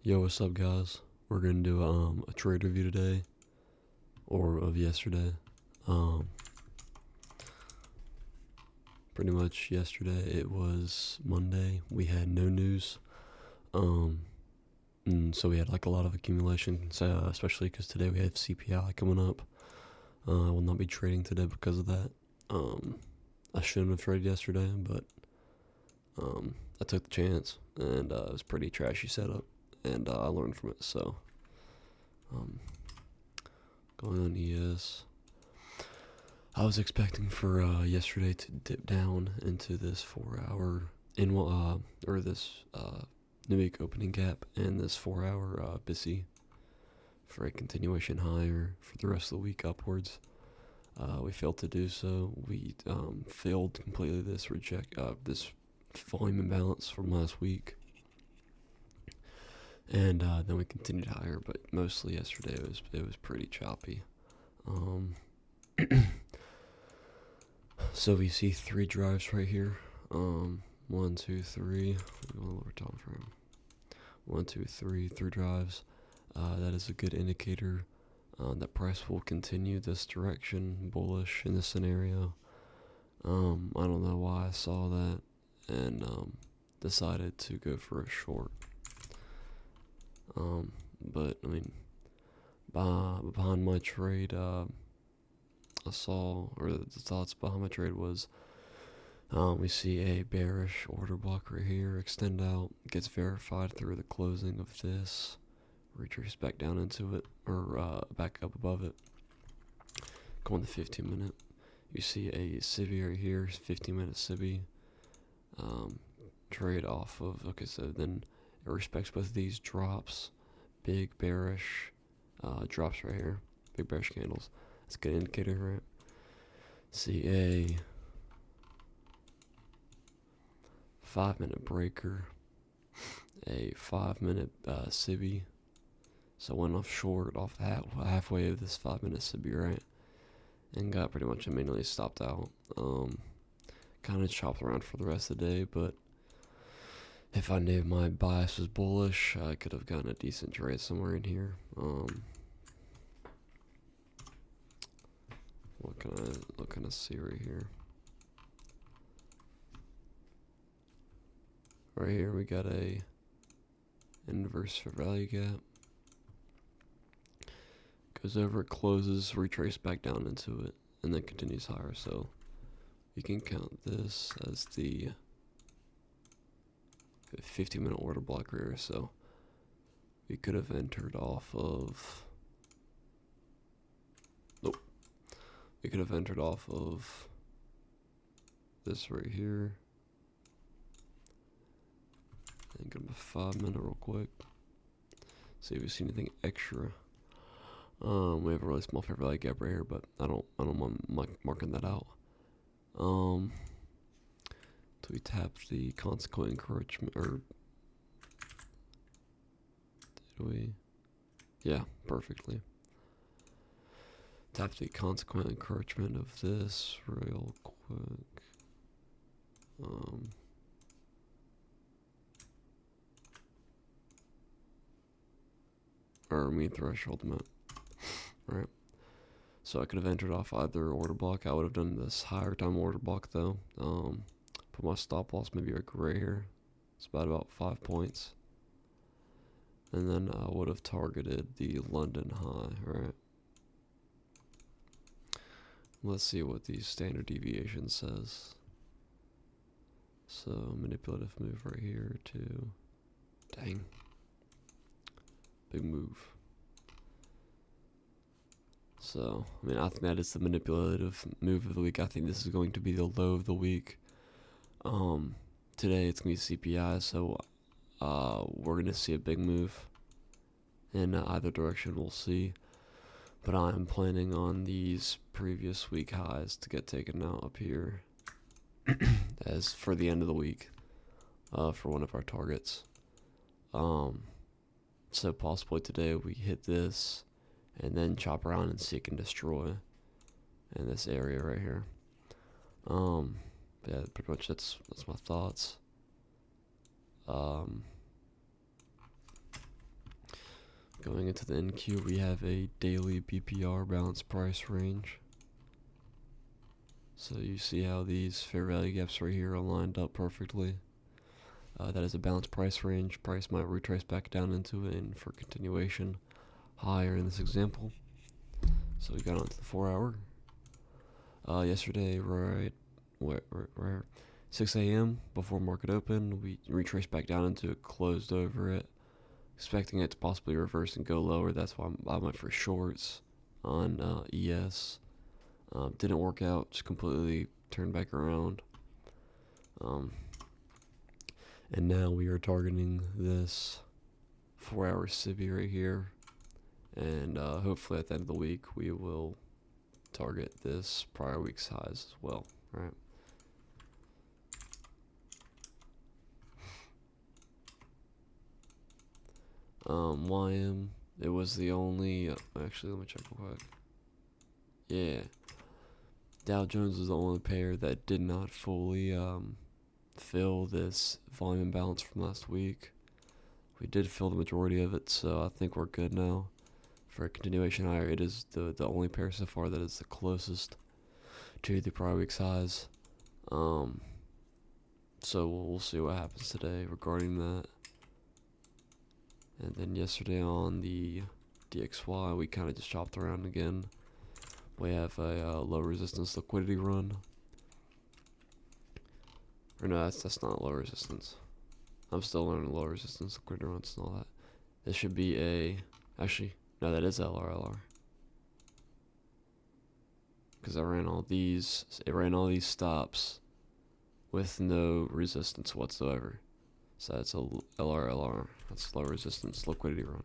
Yo, what's up, guys? We're gonna do a trade review today, or of yesterday. Um, Pretty much yesterday. It was Monday. We had no news. Um, and so we had like a lot of accumulation. So especially because today we have CPI coming up. I will not be trading today because of that. I shouldn't have traded yesterday, but I took the chance, and it was pretty trashy setup, and I learned from it. So um, going on ES. I was expecting for yesterday to dip down into this 4 hour or this New Week opening gap and this 4 hour BISI for a continuation higher for the rest of the week upwards. We failed to do so. We failed completely this volume imbalance from last week, and then we continued higher. But mostly yesterday it was pretty choppy. So we see three drives right here. 1, 2, 3. We're going lower time frame. 1, 2, 3, three drives. That is a good indicator that price will continue this direction, bullish in this scenario. I don't know why I saw that and decided to go for a short. But I mean, behind my trade, I saw, or the thoughts behind my trade was, we see a bearish order block right here, extend out, gets verified through the closing of this, retrace back down into it, or back up above it, go on the 15 minute. You see a SIBI right here, 15-minute SIBI, trade off of, okay, so then it respects both of these drops, big bearish drops right here, big bearish candles. That's a good indicator, right? See a 5-minute breaker, a 5-minute SIBI. So I went off short off halfway of this 5-minute SIBI, right? And got pretty much immediately stopped out. Kind of chopped around for the rest of the day, but if I knew my bias was bullish, I could have gotten a decent trade somewhere in here. What can I see right here? Right here we got a inverse fair value gap. Goes over, it closes, retrace back down into it, and then continues higher. So we can count this as the 50-minute order block here. So we could have entered off of. Nope. We could have entered off of this right here. And go to 5-minute real quick. See if we see anything extra. We have a really small fair value gap right here, but I don't mind marking that out. Do we tap the consequent encouragement, or did we? Yeah, perfectly. Tap the consequent encouragement of this real quick. Or mean threshold amount. Right. So I could have entered off either order block. I would have done this higher time order block though. Put my stop loss maybe like right here. It's about 5 points. And then I would have targeted the London high, right? Let's see what the standard deviation says. So manipulative move right here to, dang, big move. So, I mean, I think that is the manipulative move of the week. I think this is going to be the low of the week. Today it's going to be CPI, so we're going to see a big move in either direction. We'll see. But I'm planning on these previous week highs to get taken out up here as for the end of the week for one of our targets. So possibly today we hit this and then chop around and seek and destroy in this area right here. Yeah, pretty much that's my thoughts. Going into the NQ, we have a daily BPR balance price range. So you see how these fair value gaps right here are lined up perfectly. That is a balanced price range. Price might retrace back down into it, and for continuation, higher in this example. So we got onto the 4 hour. Yesterday, right 6 a.m. before market open, we retraced back down into it, closed over it, expecting it to possibly reverse and go lower. That's why I went for shorts on ES. Didn't work out, just completely turned back around. And now we are targeting this 4 hour SIBI right here. And hopefully at the end of the week, we will target this prior week's highs as well, right? YM, it was the only, actually let me check real quick. Yeah, Dow Jones was the only pair that did not fully fill this volume imbalance from last week. We did fill the majority of it, so I think we're good now. For a continuation higher, it is the only pair so far that is the closest to the prior week's highs. So we'll see what happens today regarding that. And then yesterday on the DXY, we kind of just chopped around again. We have a low resistance liquidity run. Or no, that's not low resistance. I'm still learning low resistance liquidity runs and all that. This should be a, actually, no, that is LRLR. Because it ran all these stops with no resistance whatsoever. So that's a LRLR. That's low resistance liquidity run.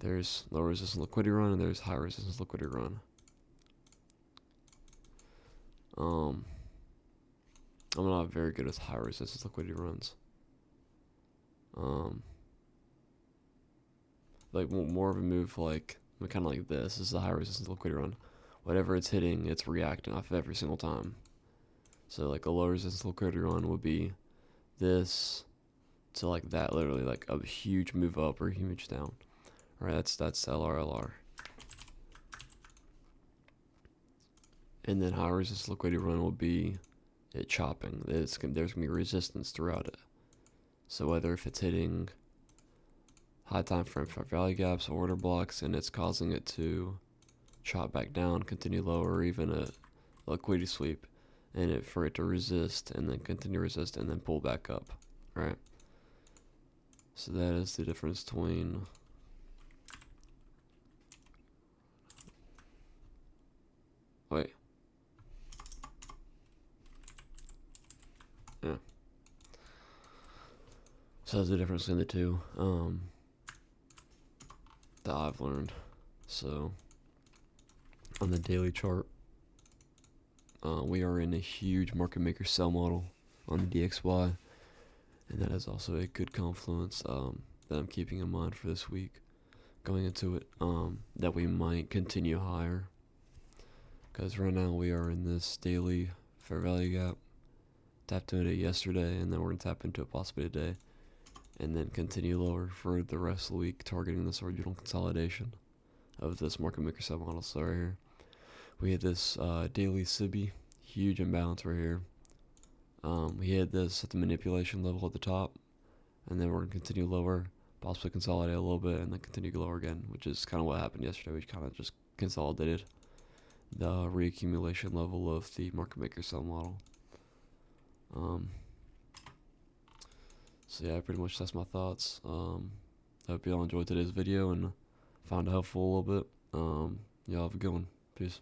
There's low resistance liquidity run and there's high resistance liquidity run. I'm not very good with high resistance liquidity runs. Like more of a move like kind of like this. This is a high resistance liquidity run. Whatever it's hitting, it's reacting off every single time. So like a low resistance liquidity run would be this to like that, literally like a huge move up or huge down. All right, that's LRLR. And then high resistance liquidity run will be it chopping. There's gonna be resistance throughout it. So whether if it's hitting high time frame fair value gaps or order blocks and it's causing it to chop back down, continue lower, or even a liquidity sweep, and for it to resist and then continue resist and then pull back up, right? So that is the difference between So that's the difference between the two that I've learned. So on the daily chart, we are in a huge market maker sell model on the DXY, and that is also a good confluence that I'm keeping in mind for this week going into it, that we might continue higher, because right now we are in this daily fair value gap. Tapped into it yesterday, and then we're going to tap into it possibly today, and then continue lower for the rest of the week, targeting this original consolidation of this market maker sell model. So right here, we had this daily SIBI, huge imbalance right here. We had this at the manipulation level at the top, and then we're going to continue lower, possibly consolidate a little bit, and then continue lower again, which is kind of what happened yesterday. We kind of just consolidated the reaccumulation level of the market maker sell model. So yeah, pretty much that's my thoughts. I hope y'all enjoyed today's video and found it helpful a little bit. Y'all have a good one. Peace.